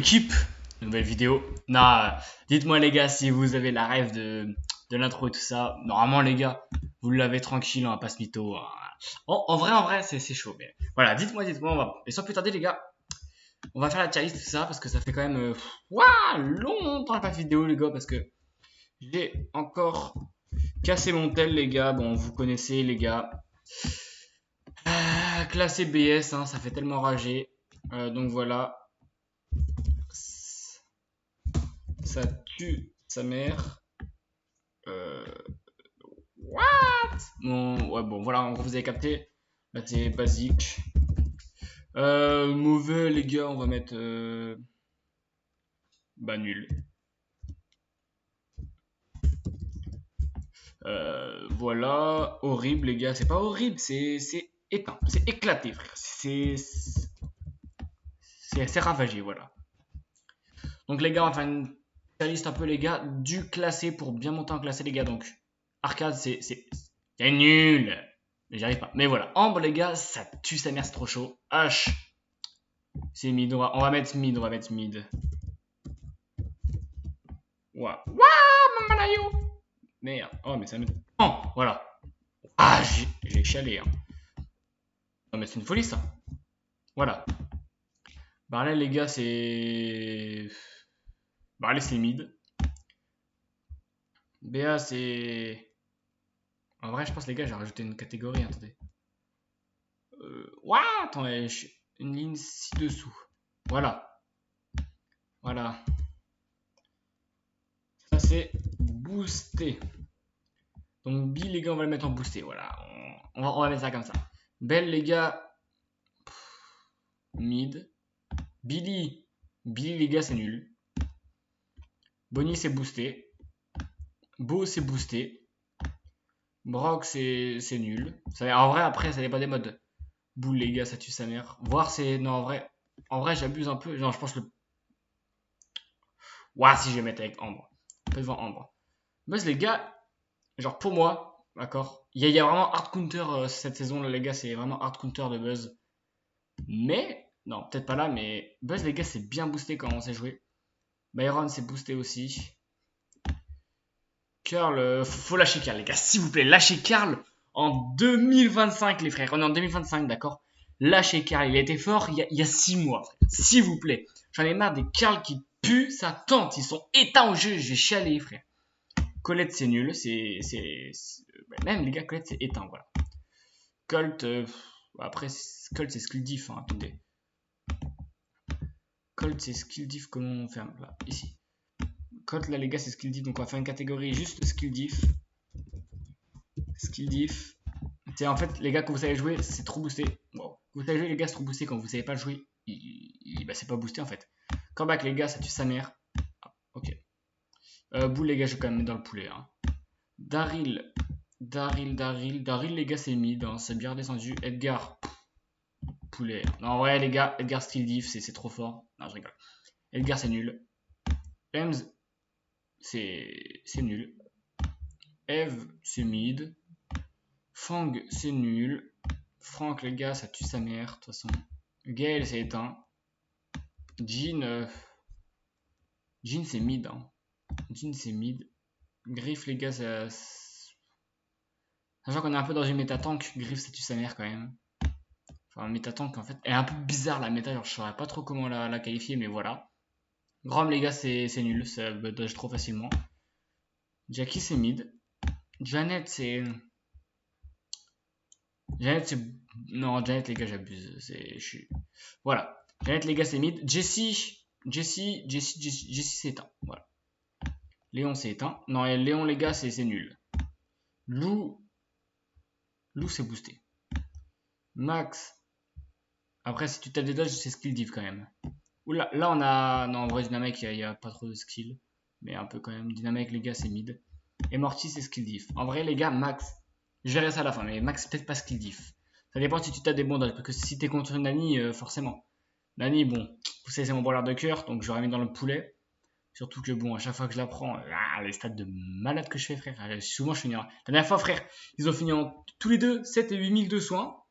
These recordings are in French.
l'équipe, nouvelle vidéo. Non, dites-moi les gars si vous avez la rêve de l'intro et tout ça. Normalement les gars, vous l'avez tranquille, on va pas se mytho. En vrai, c'est chaud. Mais voilà, dites-moi, on va. Et sans plus tarder les gars, on va faire la tier list tout ça parce que ça fait quand même longtemps que j'ai pas fait de vidéo les gars parce que j'ai encore cassé mon tel les gars. Bon, vous connaissez les gars. Classé BS, hein, ça fait tellement rager. Donc voilà. Ça tue sa mère. What? Bon, ouais, bon, voilà, en gros, vous avez capté. Là, c'est basique. Mauvais, les gars, on va mettre. Bah, nul. Voilà. Horrible, les gars. C'est pas horrible, c'est éteint. C'est éclaté, frère. C'est ravagé, voilà. Donc, les gars, on va faire une liste un peu, les gars, du classé pour bien monter en classé, les gars. Donc, arcade, c'est nul. Mais j'y arrive pas. Mais voilà. Ambre, les gars, ça tue sa mère, c'est trop chaud. H, c'est mid. On va mettre mid. Ouah. Ouah, Mamalayo. Merde. Oh, mais ça me. Oh, voilà. Ah, j'ai chialé. Hein. Non, mais c'est une folie, ça. Voilà. Bah là, les gars, c'est. Bah là, c'est mid. BA, c'est. En vrai, je pense, les gars, j'ai rajouté une catégorie. Attendez. Ouah, attendez. Une ligne ci-dessous. Voilà. Voilà. Ça, c'est boosté. Donc, B, les gars, on va le mettre en boosté. Voilà. On va mettre ça comme ça. Belle, les gars. Mid. Billy, les gars, c'est nul. Bonnie, c'est boosté. Beau, c'est boosté. Brock, c'est nul. En vrai, après, ça dépend des modes. Boule, les gars, ça tue sa mère. Voir, c'est. Non, en vrai, j'abuse un peu. Genre, je pense le. Ouah, si je vais mettre avec Ambre. Un peu devant Ambre. Buzz, les gars, genre, pour moi, d'accord, il y a vraiment hard counter cette saison, là, les gars, c'est vraiment hard counter de Buzz. Mais, non, peut-être pas là, mais Buzz, les gars, c'est bien boosté quand on sait jouer. Byron, c'est boosté aussi. Curl, faut lâcher Karl, les gars, s'il vous plaît, lâchez Karl en 2025, les frères. On est en 2025, d'accord. Lâchez Karl, il a été fort il y a 6 mois, frère. S'il vous plaît. J'en ai marre des Karl qui puent sa tante. Ils sont éteints au jeu, je vais chialer, frère. Colette, c'est nul. Même les gars, Colette, c'est éteint, voilà. Colt, après, Colt, c'est skill diff, hein, attendez. Colt, c'est skill diff, comment on ferme là, ici. Colt, là, les gars, c'est skill diff, donc on va faire une catégorie juste skill diff. Skill diff. C'est en fait, les gars, quand vous savez jouer, c'est trop boosté. Wow. Vous savez jouer, les gars, c'est trop boosté. Quand vous savez pas jouer, bah, c'est pas boosté en fait. Comeback, les gars, ça tue sa mère. Ah, ok. Boule, les gars, je vais quand même mettre dans le poulet. Hein. Daryl, les gars, c'est mid. Hein, c'est bien descendu. Edgar, poulet. Non, ouais, les gars, Edgar skill diff, c'est trop fort. Non, je rigole. Edgar, c'est nul. Ems, c'est nul. Eve, c'est mid. Fang, c'est nul. Franck, les gars, ça tue sa mère, de toute façon. Gaël, c'est éteint. Jean, Jean, c'est mid. Hein. Jean, c'est mid. Griff, les gars, ça. Sachant qu'on est un peu dans une méta tank, Griff, ça tue sa mère quand même. Enfin, méta tank, en fait. Elle est un peu bizarre, la méta, genre, je saurais pas trop comment la qualifier, mais voilà. Grom, les gars, c'est nul. Ça dodge trop facilement. Jackie, c'est mid. Janet, c'est. Non, Janet, les gars, j'abuse. Voilà. Janet, les gars, c'est mid. Jessie, c'est éteint. Voilà. Léon, c'est éteint. Non, et Léon, les gars, c'est nul. Lou, c'est boosté. Max. Après, si tu tapes des dodges, c'est skill div quand même. Oula, là, on a. Non, en vrai, Dynamite, il n'y a pas trop de skill. Mais un peu quand même. Dynamite, les gars, c'est mid. Et Morty, c'est skill div. En vrai, les gars, Max. Je verrai ça à la fin, mais Max, peut-être pas skill diff. Ça dépend si tu tapes des bons dodges. Parce que si t'es contre une Nani, forcément. Nani, bon, vous savez, c'est mon brawler de cœur, donc j'aurais mis dans le poulet. Surtout que, bon, à chaque fois que je la prends, les stats de malade que je fais, frère. Souvent, je finis. La dernière fois, frère, ils ont fini en tous les deux 7 et 8000 de soins.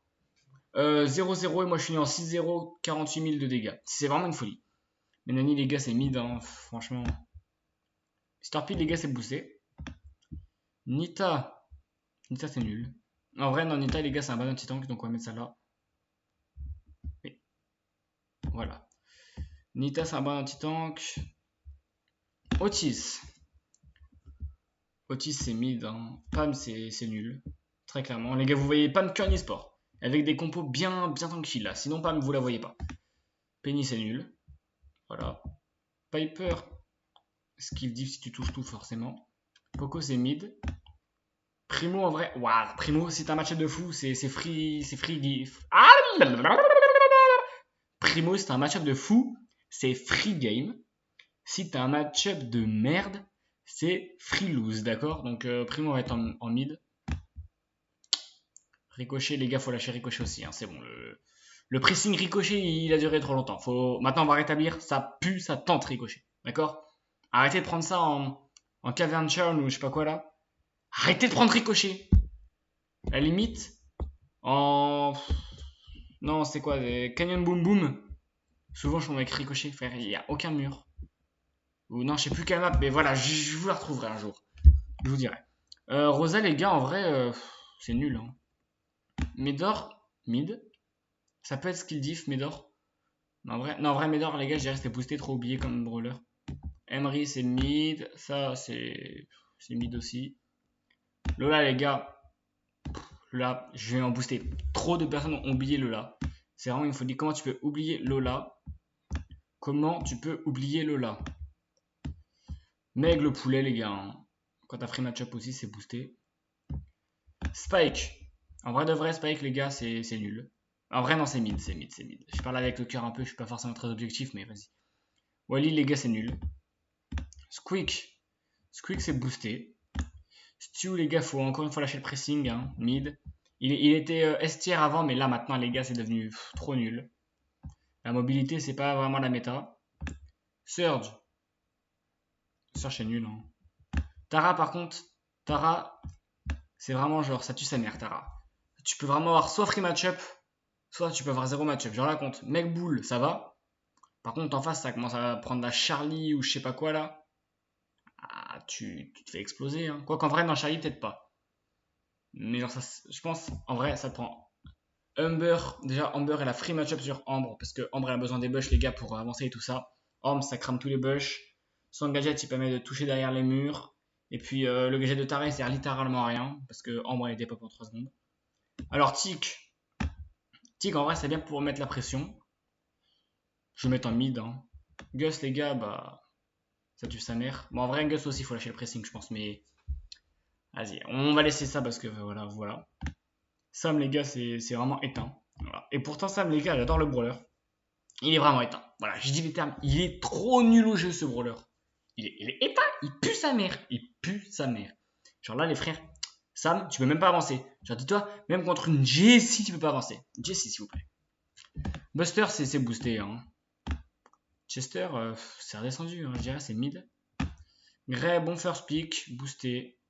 0-0 et moi, je finis en 6-0, 48 000 de dégâts. C'est vraiment une folie. Menani, les gars, c'est mid, hein, franchement. Starpy, les gars, c'est boosté. Nita. Nita, c'est nul. En vrai, non, Nita, les gars, c'est un bon anti-tank, donc on va mettre ça là. Oui. Voilà. Nita, c'est un bon anti-tank. Otis. Otis, c'est mid. Hein. Pam, c'est nul. Très clairement. Les gars, vous voyez Pam qu'un e-sport. Avec des compos bien tranquilles là. Sinon, Pam, vous la voyez pas. Penny, c'est nul. Voilà. Piper. Skill diff si tu touches tout, forcément. Poco, c'est mid. Primo, en vrai. Waouh, Primo, c'est un match-up de fou. C'est free. C'est free gift. Ah, Primo, c'est un match-up de fou. C'est free game. Si t'as un match-up de merde, c'est free lose, d'accord? Donc Primo va être en mid. Ricochet, les gars, faut lâcher Ricochet aussi, hein, c'est bon. Le pressing Ricochet, il a duré trop longtemps. Maintenant, on va rétablir, ça pue, ça tente Ricochet, d'accord? Arrêtez de prendre ça en Cavern Churn ou je sais pas quoi là. Arrêtez de prendre Ricochet. À la limite, en... Non, c'est quoi, Canyon Boom Boom. Souvent, je tombe avec Ricochet, frère, il n'y a aucun mur. Ou non, je sais plus quelle map, mais voilà, je vous la retrouverai un jour. Je vous dirai. Rosa, les gars, en vrai, c'est nul. Hein. Médor, mid. Ça peut être skill diff, Médor. Non, en vrai, Médor, les gars, je dirais c'était boosté, trop oublié comme brawler. Emery, c'est mid. Ça, c'est mid aussi. Lola, les gars. Là, je vais en booster. Trop de personnes ont oublié Lola. C'est vraiment une folie. Comment tu peux oublier Lola? Comment tu peux oublier Lola? Meg le poulet, les gars. Hein. Quand t'as pris match-up aussi, c'est boosté. Spike. En vrai de vrai, Spike, les gars, c'est nul. En vrai, non, c'est mid. Je parle avec le cœur un peu, je suis pas forcément très objectif, mais vas-y. Wally, les gars, c'est nul. Squeak. Squeak, c'est boosté. Stu, les gars, faut encore une fois lâcher le pressing. Hein. Mid. Il était S tier avant, mais là, maintenant, les gars, c'est devenu trop nul. La mobilité, c'est pas vraiment la méta. Surge. Surge, c'est nul. Hein. Tara, par contre, Tara, c'est vraiment genre, ça tue sa mère, Tara. Tu peux vraiment avoir soit free match-up, soit tu peux avoir zéro match-up. Genre là, contre Mec Bull, ça va. Par contre, en face, ça commence à prendre la Charlie ou je sais pas quoi là. Ah, tu te fais exploser. Hein. Quoi qu'en vrai, dans Charlie, peut-être pas. Mais genre, ça, je pense, en vrai, ça te prend. Humber, déjà, Humber, elle a free match-up sur Ambre. Parce que Ambre, elle a besoin des bush, les gars, pour avancer et tout ça. Ambre, ça crame tous les bush. Son gadget, il permet de toucher derrière les murs. Et puis, le gadget de Taré, il sert littéralement à rien. Parce que Ambre, elle était pas pour 3 secondes. Alors, Tic. Tic, en vrai, c'est bien pour mettre la pression. Je vais mettre en mid. Hein. Gus, les gars, bah. Ça tue sa mère. Bon, en vrai, Gus aussi, il faut lâcher le pressing, je pense. Mais. Vas-y, on va laisser ça parce que voilà. Sam, les gars, c'est vraiment éteint. Voilà. Et pourtant, Sam, les gars, j'adore le brawler. Il est vraiment éteint. Voilà, je dis les termes. Il est trop nul au jeu, ce brawler. Il est éteint. Il pue sa mère. Il pue sa mère. Genre là, les frères. Sam, tu peux même pas avancer. Genre, dis-toi, même contre une Jessie, tu peux pas avancer. Jessie, s'il vous plaît. Buster, c'est boosté. Hein. Chester, c'est redescendu. Hein, je dirais, c'est mid. Gray, bon first pick. Boosté.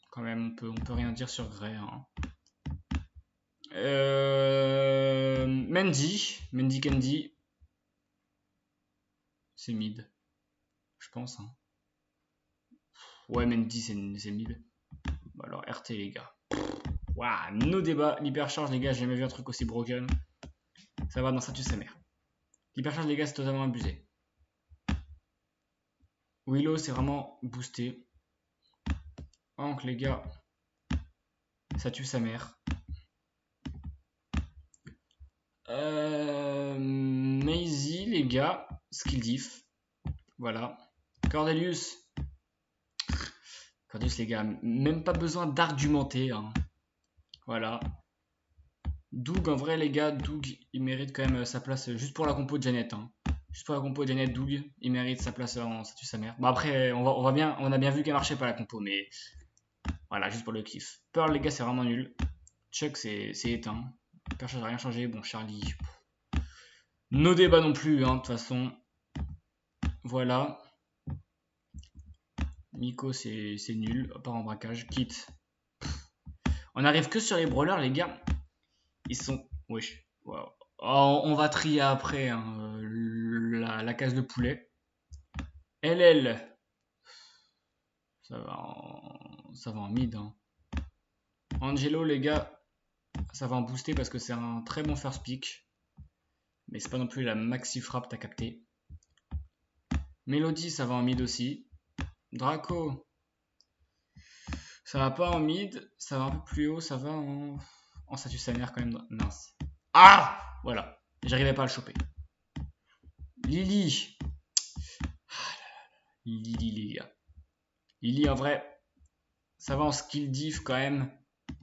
Quand même, on peut rien dire sur Gray. Hein. Mendy Candy. C'est mid. Je pense. Hein. Ouais, Mendy, c'est mid. Bon, alors, RT, les gars. Waouh, nos débats. L'hypercharge, les gars, j'ai jamais vu un truc aussi broken. Ça va dans ça, tu sa mère. L'hypercharge, les gars, c'est totalement abusé. Willow, c'est vraiment boosté. Hank, les gars, ça tue sa mère. Maisie, les gars, skill diff. Voilà. Cordelius, les gars, même pas besoin d'argumenter. Hein. Voilà. Doug, en vrai, les gars, Doug, il mérite quand même sa place juste pour la compo de Janet. Hein. Juste pour la compo de Janet, Doug, il mérite sa place en statut sa mère. Bon, après, on a bien vu qu'elle marchait pas la compo, mais voilà, juste pour le kiff. Pearl, les gars, c'est vraiment nul. Chuck, c'est éteint. Personne n'a rien changé. Bon, Charlie. Nos débats non plus, hein, de toute façon. Voilà. Miko, c'est nul, à part en braquage. Kit. On arrive que sur les brawlers, les gars. Ils sont. Wesh. Wow. Oh, on va trier après. Hein. la case de poulet. LL. Ça va en mid. Hein. Angelo, les gars, ça va en booster parce que c'est un très bon first pick. Mais c'est pas non plus la maxi frappe, t'as capté. Melody, ça va en mid aussi. Draco, ça va pas en mid. Ça va un peu plus haut, ça va en statut sanaire quand même. Mince. Ah, voilà. J'arrivais pas à le choper. Lily. Lily, les gars. Lily, en vrai, ça va en skill diff quand même.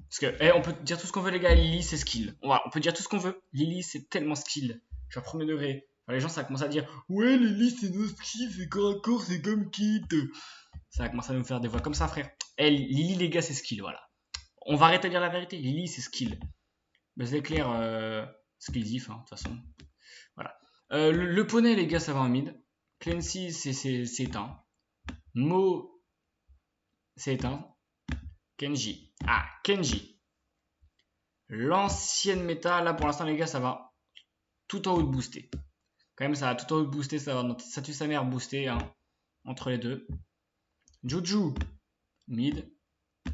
Parce que, on peut dire tout ce qu'on veut, les gars. Lily, c'est skill. On peut dire tout ce qu'on veut. Lily, c'est tellement skill. Genre, premier degré. Enfin, les gens, ça va commencer à dire ouais, Lily, c'est no skill, c'est corps à corps, c'est comme Kit. Ça va commencer à nous faire des voix comme ça, frère. Lily, les gars, c'est skill, voilà. On va arrêter de dire la vérité. Lily, c'est skill. Buzz l'éclair, skill diff, hein, de toute façon. Voilà. Le poney, les gars, ça va en mid. Clancy, c'est éteint. Mo, c'est éteint. Kenji. Ah, Kenji. L'ancienne méta, là pour l'instant les gars, ça va tout en haut de booster. Quand même, ça va tout en haut de booster, ça va notre statut sa mère booster hein, entre les deux. Juju. Mid.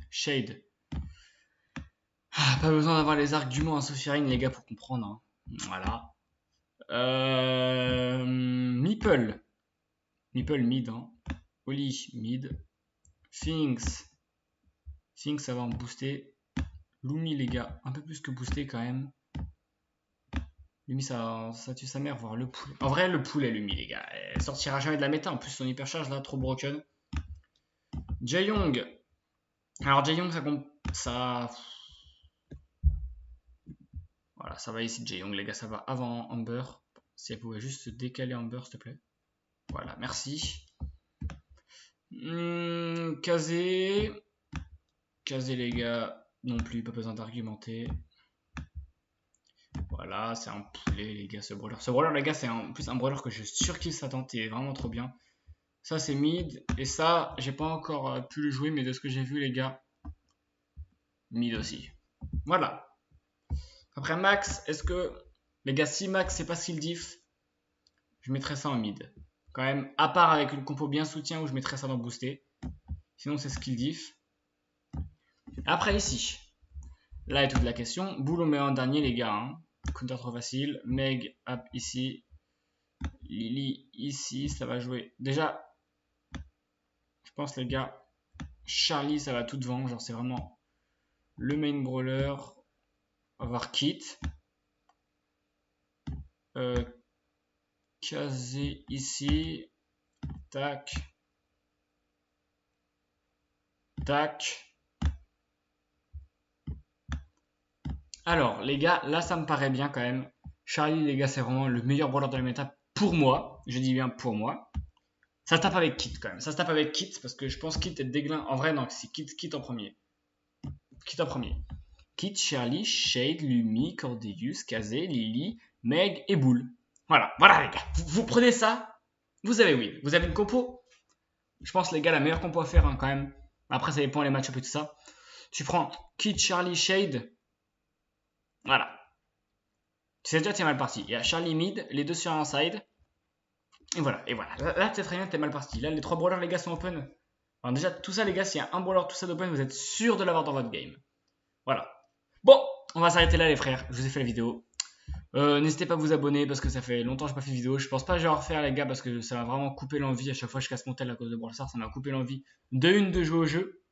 Shade. Ah, pas besoin d'avoir les arguments à Sophie les gars, pour comprendre. Hein. Voilà. Meeple. Meeple mid. Hein. Oli mid. Things. Things, ça va en booster. Lumi, les gars, un peu plus que booster quand même. Lumi, ça tue sa mère, voir le poulet. En vrai, le poulet, Lumi, les gars. Elle sortira jamais de la méta. En plus, son hypercharge, là, trop broken. Jaeyoung. Alors, Jaeyoung, ça... Voilà, ça va ici, Jaeyoung, les gars. Ça va avant Amber. Si elle pouvait juste se décaler Amber, s'il te plaît. Voilà, merci. Kazé. Kazé, les gars. Non plus, pas besoin d'argumenter. Voilà, c'est un poulet, les gars, ce brawler. Ce brawler, les gars, c'est en plus un brawler que je surkiffe sa tente. Il est vraiment trop bien. Ça, c'est mid. Et ça, j'ai pas encore pu le jouer, mais de ce que j'ai vu, les gars, mid aussi. Voilà. Après Max, est-ce que... Les gars, si Max, c'est pas skill diff, je mettrais ça en mid. Quand même, à part avec une compo bien soutien où je mettrais ça dans booster. Sinon, c'est skill diff. Après, ici. Là est toute la question. Boule, on met en dernier, les gars. Hein. Counter trop facile. Meg, hop, ici. Lily, ici. Ça va jouer. Déjà, je pense, les gars, Charlie, ça va tout devant. Genre, c'est vraiment le main brawler. On va voir Kit. Kazé ici. Tac. Tac. Alors, les gars, là, ça me paraît bien quand même. Charlie, les gars, c'est vraiment le meilleur brawler de la méta pour moi. Je dis bien pour moi. Ça se tape avec Kit quand même. Ça se tape avec Kit parce que je pense Kit est déglin. En vrai, non, c'est Kit en premier. Kit en premier. Kit, Charlie, Shade, Lumi, Cordelius, Kazé, Lily, Meg et Boule. Voilà, voilà les gars. Vous prenez ça, vous avez win. Vous avez une compo. Je pense les gars, la meilleure compo à faire hein, quand même. Après, ça dépend les match-up et tout ça. Tu prends Kit, Charlie, Shade. Voilà. Tu sais déjà, t'es mal parti. Il y a Charlie mid, les deux sur un side. Et voilà, et voilà. Là, c'est très bien, t'es mal parti. Là, les trois brawlers, les gars, sont open. Alors déjà, tout ça, les gars, s'il y a un brawler, tout ça d'open, vous êtes sûr de l'avoir dans votre game. Voilà. Bon, on va s'arrêter là, les frères. Je vous ai fait la vidéo. N'hésitez pas à vous abonner parce que ça fait longtemps que je n'ai pas fait de vidéo. Je pense pas que je vais en refaire, les gars, parce que ça m'a vraiment coupé l'envie. À chaque fois, je casse mon tel à cause de Brawl Stars. Ça m'a coupé l'envie de jouer au jeu,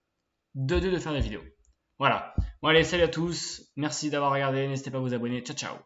de faire des vidéos. Voilà. Bon, allez, salut à tous. Merci d'avoir regardé. N'hésitez pas à vous abonner. Ciao, ciao.